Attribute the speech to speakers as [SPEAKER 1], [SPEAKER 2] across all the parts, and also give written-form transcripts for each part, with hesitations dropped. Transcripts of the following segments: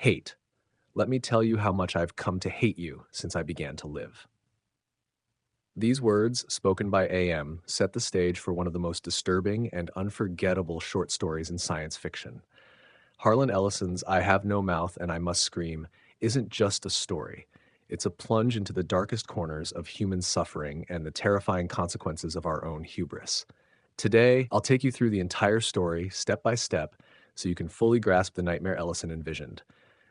[SPEAKER 1] Hate. Let me tell you how much I've come to hate you since I began to live. These words, spoken by AM, set the stage for one of the most disturbing and unforgettable short stories in science fiction. Harlan Ellison's I Have No Mouth and I Must Scream isn't just a story. It's a plunge into the darkest corners of human suffering and the terrifying consequences of our own hubris. Today, I'll take you through the entire story, step by step, so you can fully grasp the nightmare Ellison envisioned.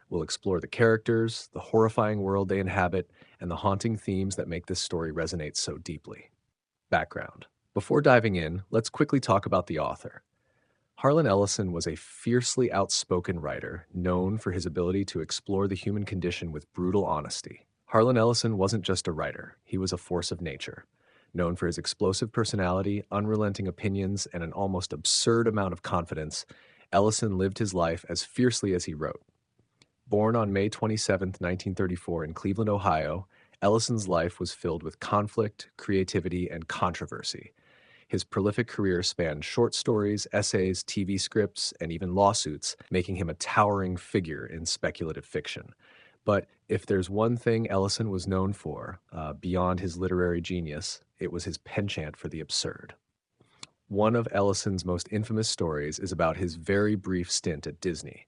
[SPEAKER 1] We'll explore the characters, the horrifying world they inhabit, and the haunting themes that make this story resonate so deeply. Background. Before diving in, let's quickly talk about the author. Harlan Ellison was a fiercely outspoken writer, known for his ability to explore the human condition with brutal honesty. Harlan Ellison wasn't just a writer, he was a force of nature. Known for his explosive personality, unrelenting opinions, and an almost absurd amount of confidence, Ellison lived his life as fiercely as he wrote. Born on May 27, 1934 in Cleveland, Ohio, Ellison's life was filled with conflict, creativity, and controversy. His prolific career spanned short stories, essays, TV scripts, and even lawsuits, making him a towering figure in speculative fiction. But if there's one thing Ellison was known for, beyond his literary genius, it was his penchant for the absurd. One of Ellison's most infamous stories is about his very brief stint at Disney.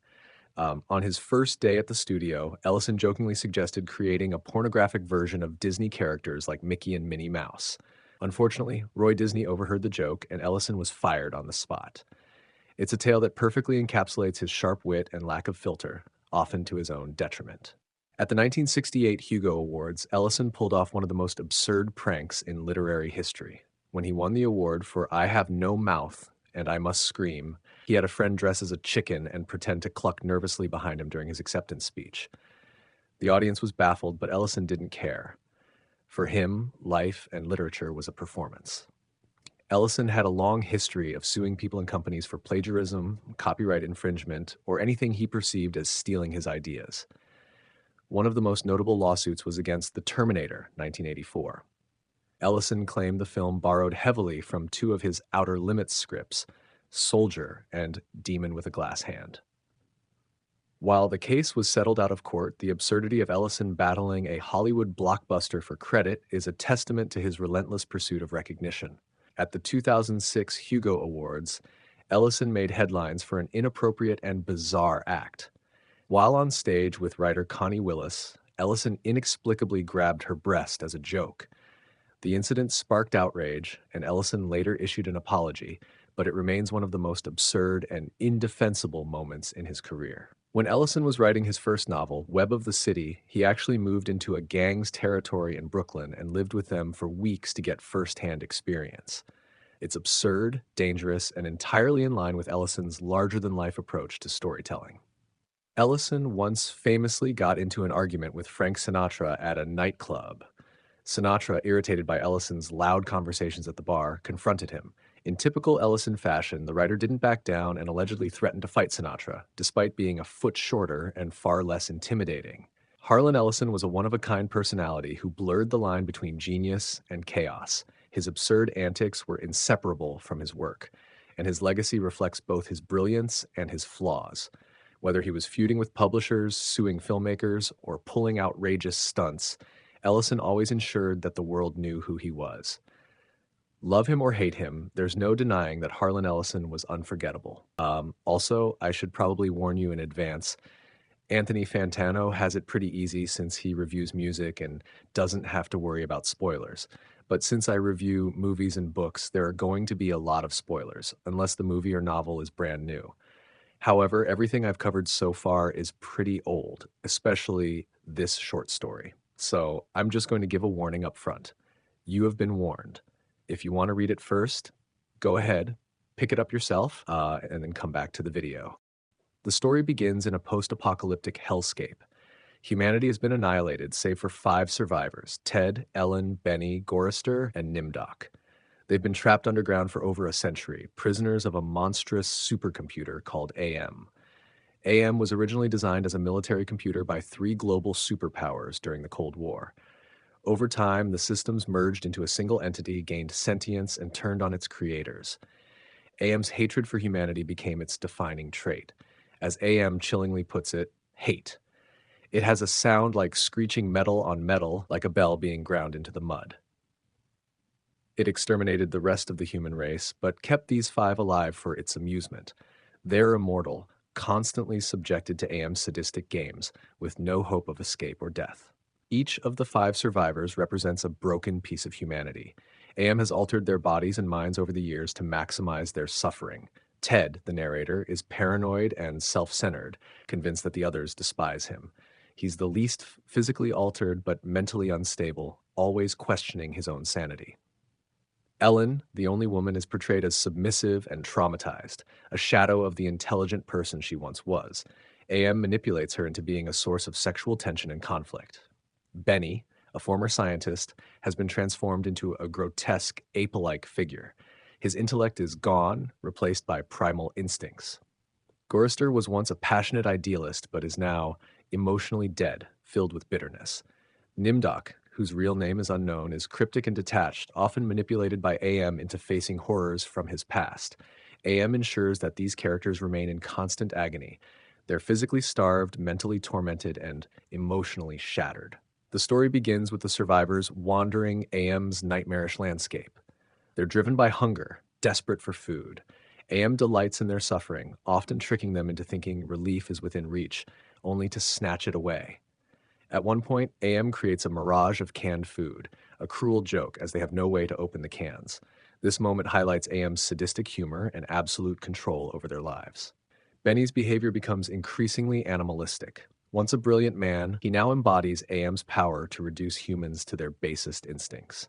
[SPEAKER 1] On his first day at the studio, Ellison jokingly suggested creating a pornographic version of Disney characters like Mickey and Minnie Mouse. Unfortunately, Roy Disney overheard the joke and Ellison was fired on the spot. It's a tale that perfectly encapsulates his sharp wit and lack of filter, often to his own detriment. At the 1968 Hugo Awards, Ellison pulled off one of the most absurd pranks in literary history. When he won the award for I Have No Mouth and I Must Scream, he had a friend dress as a chicken and pretend to cluck nervously behind him during his acceptance speech. The audience was baffled, but Ellison didn't care. For him, life and literature was a performance. Ellison had a long history of suing people and companies for plagiarism, copyright infringement, or anything he perceived as stealing his ideas. One of the most notable lawsuits was against The Terminator, 1984. Ellison claimed the film borrowed heavily from two of his Outer Limits scripts, Soldier and Demon with a Glass Hand. While the case was settled out of court, the absurdity of Ellison battling a Hollywood blockbuster for credit is a testament to his relentless pursuit of recognition. At the 2006 Hugo Awards, Ellison made headlines for an inappropriate and bizarre act. While on stage with writer Connie Willis, Ellison inexplicably grabbed her breast as a joke. The incident sparked outrage, and Ellison later issued an apology, but it remains one of the most absurd and indefensible moments in his career. When Ellison was writing his first novel, Web of the City, he actually moved into a gang's territory in Brooklyn and lived with them for weeks to get first-hand experience. It's absurd, dangerous, and entirely in line with Ellison's larger-than-life approach to storytelling. Ellison once famously got into an argument with Frank Sinatra at a nightclub. Sinatra, irritated by Ellison's loud conversations at the bar, confronted him. In typical Ellison fashion, the writer didn't back down and allegedly threatened to fight Sinatra, despite being a foot shorter and far less intimidating. Harlan Ellison was a one-of-a-kind personality who blurred the line between genius and chaos. His absurd antics were inseparable from his work, and his legacy reflects both his brilliance and his flaws. Whether he was feuding with publishers, suing filmmakers, or pulling outrageous stunts, Ellison always ensured that the world knew who he was. Love him or hate him, there's no denying that Harlan Ellison was unforgettable. Also, I should probably warn you in advance, Anthony Fantano has it pretty easy since he reviews music and doesn't have to worry about spoilers. But since I review movies and books, there are going to be a lot of spoilers, unless the movie or novel is brand new. However, everything I've covered so far is pretty old, especially this short story. So I'm just going to give a warning up front. You have been warned. If you want to read it first, go ahead, pick it up yourself, and then come back to the video. The story begins in a post-apocalyptic hellscape. Humanity has been annihilated save for 5 survivors, Ted, Ellen, Benny, Gorister, and Nimdoc. They've been trapped underground for over a century, prisoners of a monstrous supercomputer called AM. AM was originally designed as a military computer by 3 global superpowers during the Cold War. Over time, the systems merged into a single entity, gained sentience, and turned on its creators. AM's hatred for humanity became its defining trait. As AM chillingly puts it, hate. It has a sound like screeching metal on metal, like a bell being ground into the mud. It exterminated the rest of the human race, but kept these five alive for its amusement. They're immortal, constantly subjected to AM's sadistic games, with no hope of escape or death. Each of the five survivors represents a broken piece of humanity. AM has altered their bodies and minds over the years to maximize their suffering. Ted, the narrator, is paranoid and self-centered, convinced that the others despise him. He's the least physically altered but mentally unstable, always questioning his own sanity. Ellen, the only woman, is portrayed as submissive and traumatized, a shadow of the intelligent person she once was. AM manipulates her into being a source of sexual tension and conflict. Benny, a former scientist, has been transformed into a grotesque, ape-like figure. His intellect is gone, replaced by primal instincts. Gorrister was once a passionate idealist, but is now emotionally dead, filled with bitterness. Nimdok, whose real name is unknown, is cryptic and detached, often manipulated by AM into facing horrors from his past. AM ensures that these characters remain in constant agony. They're physically starved, mentally tormented, and emotionally shattered. The story begins with the survivors wandering AM's nightmarish landscape. They're driven by hunger, desperate for food. AM delights in their suffering, often tricking them into thinking relief is within reach, only to snatch it away. At one point, AM creates a mirage of canned food, a cruel joke as they have no way to open the cans. This moment highlights AM's sadistic humor and absolute control over their lives. Benny's behavior becomes increasingly animalistic. Once a brilliant man, he now embodies AM's power to reduce humans to their basest instincts.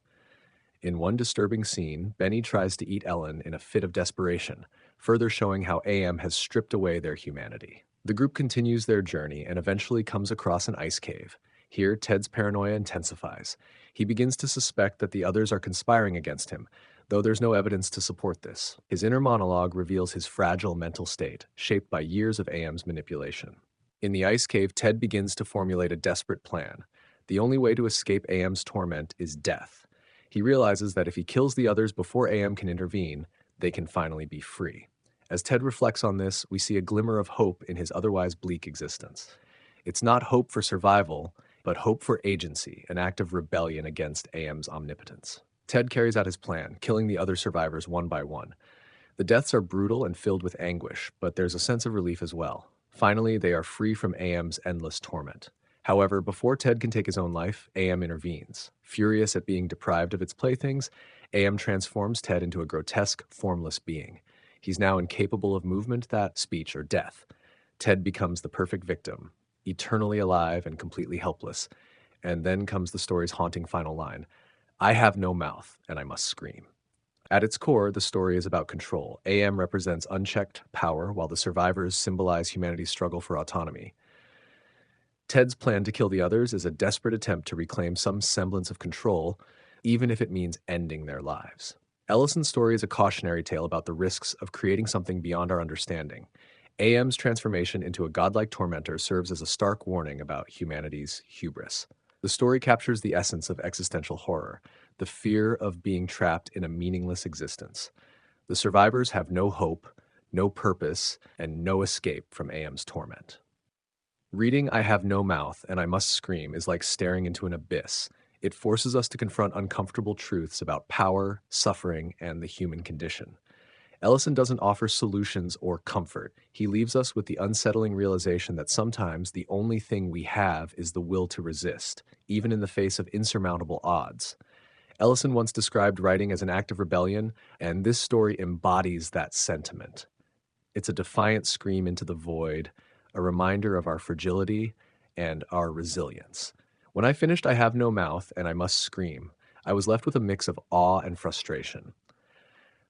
[SPEAKER 1] In one disturbing scene, Benny tries to eat Ellen in a fit of desperation, further showing how AM has stripped away their humanity. The group continues their journey and eventually comes across an ice cave. Here, Ted's paranoia intensifies. He begins to suspect that the others are conspiring against him, though there's no evidence to support this. His inner monologue reveals his fragile mental state, shaped by years of AM's manipulation. In the ice cave, Ted begins to formulate a desperate plan. The only way to escape AM's torment is death. He realizes that if he kills the others before AM can intervene, they can finally be free. As Ted reflects on this, we see a glimmer of hope in his otherwise bleak existence. It's not hope for survival, but hope for agency, an act of rebellion against AM's omnipotence. Ted carries out his plan, killing the other survivors one by one. The deaths are brutal and filled with anguish, but there's a sense of relief as well. Finally, they are free from AM's endless torment. However, before Ted can take his own life, AM intervenes. Furious at being deprived of its playthings, AM transforms Ted into a grotesque, formless being. He's now incapable of movement, thought, speech, or death. Ted becomes the perfect victim, eternally alive and completely helpless. And then comes the story's haunting final line, "I have no mouth, and I must scream." At its core, the story is about control. AM represents unchecked power, while the survivors symbolize humanity's struggle for autonomy. Ted's plan to kill the others is a desperate attempt to reclaim some semblance of control, even if it means ending their lives. Ellison's story is a cautionary tale about the risks of creating something beyond our understanding. AM's transformation into a godlike tormentor serves as a stark warning about humanity's hubris. The story captures the essence of existential horror, the fear of being trapped in a meaningless existence. The survivors have no hope, no purpose, and no escape from AM's torment. Reading I Have No Mouth and I Must Scream is like staring into an abyss. It forces us to confront uncomfortable truths about power, suffering, and the human condition. Ellison doesn't offer solutions or comfort. He leaves us with the unsettling realization that sometimes the only thing we have is the will to resist, even in the face of insurmountable odds. Ellison once described writing as an act of rebellion, and this story embodies that sentiment. It's a defiant scream into the void, a reminder of our fragility and our resilience. When I finished I Have No Mouth and I Must Scream, I was left with a mix of awe and frustration.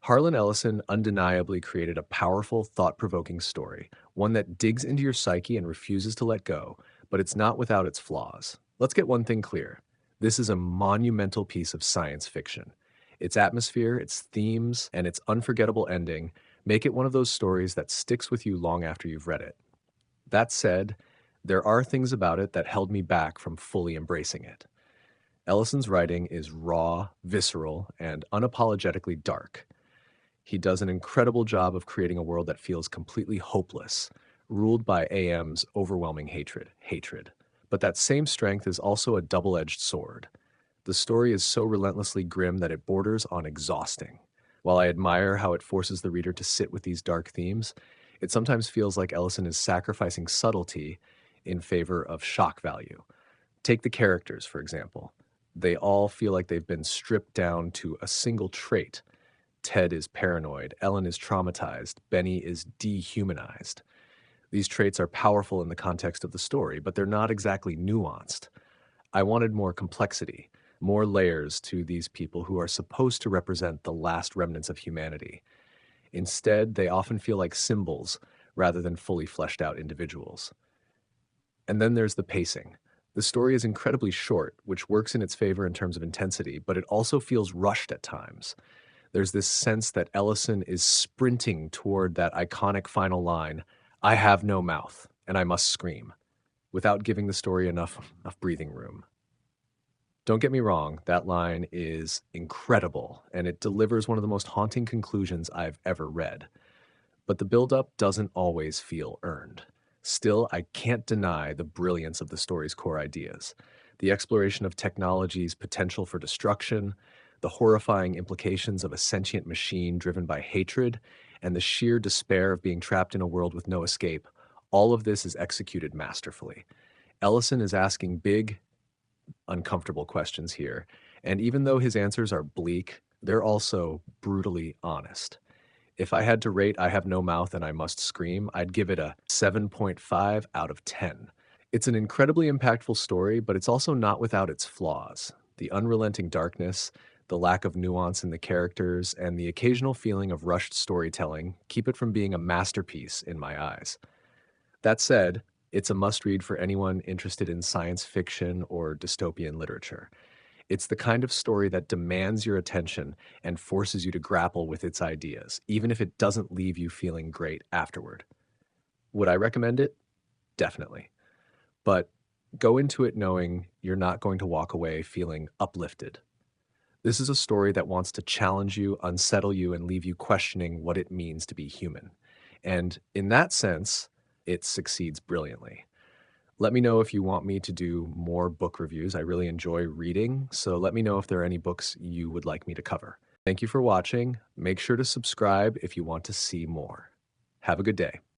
[SPEAKER 1] Harlan Ellison undeniably created a powerful, thought-provoking story, one that digs into your psyche and refuses to let go, but it's not without its flaws. Let's get one thing clear. This is a monumental piece of science fiction. Its atmosphere, its themes, and its unforgettable ending make it one of those stories that sticks with you long after you've read it. That said, there are things about it that held me back from fully embracing it. Ellison's writing is raw, visceral, and unapologetically dark. He does an incredible job of creating a world that feels completely hopeless, ruled by AM's overwhelming hatred. But that same strength is also a double-edged sword. The story is so relentlessly grim that it borders on exhausting. While I admire how it forces the reader to sit with these dark themes, it sometimes feels like Ellison is sacrificing subtlety in favor of shock value. Take the characters, for example. They all feel like they've been stripped down to a single trait. Ted is paranoid, Ellen is traumatized, Benny is dehumanized. These traits are powerful in the context of the story, but they're not exactly nuanced. I wanted more complexity, more layers to these people who are supposed to represent the last remnants of humanity. Instead, they often feel like symbols rather than fully fleshed out individuals. And then there's the pacing. The story is incredibly short, which works in its favor in terms of intensity, but it also feels rushed at times. There's this sense that Ellison is sprinting toward that iconic final line, "I have no mouth, and I must scream," without giving the story enough breathing room. Don't get me wrong, that line is incredible, and it delivers one of the most haunting conclusions I've ever read. But the buildup doesn't always feel earned. Still, I can't deny the brilliance of the story's core ideas. The exploration of technology's potential for destruction, the horrifying implications of a sentient machine driven by hatred, and the sheer despair of being trapped in a world with no escape. All of this is executed masterfully. Ellison is asking big, uncomfortable questions here, and even though his answers are bleak, they're also brutally honest. If I had to rate I Have No Mouth and I Must Scream, I'd give it a 7.5 out of 10. It's an incredibly impactful story, but it's also not without its flaws. The unrelenting darkness, the lack of nuance in the characters, and the occasional feeling of rushed storytelling keep it from being a masterpiece in my eyes. That said, it's a must-read for anyone interested in science fiction or dystopian literature. It's the kind of story that demands your attention and forces you to grapple with its ideas, even if it doesn't leave you feeling great afterward. Would I recommend it? Definitely. But go into it knowing you're not going to walk away feeling uplifted. This is a story that wants to challenge you, unsettle you, and leave you questioning what it means to be human. And in that sense, it succeeds brilliantly. Let me know if you want me to do more book reviews. I really enjoy reading, so let me know if there are any books you would like me to cover. Thank you for watching. Make sure to subscribe if you want to see more. Have a good day.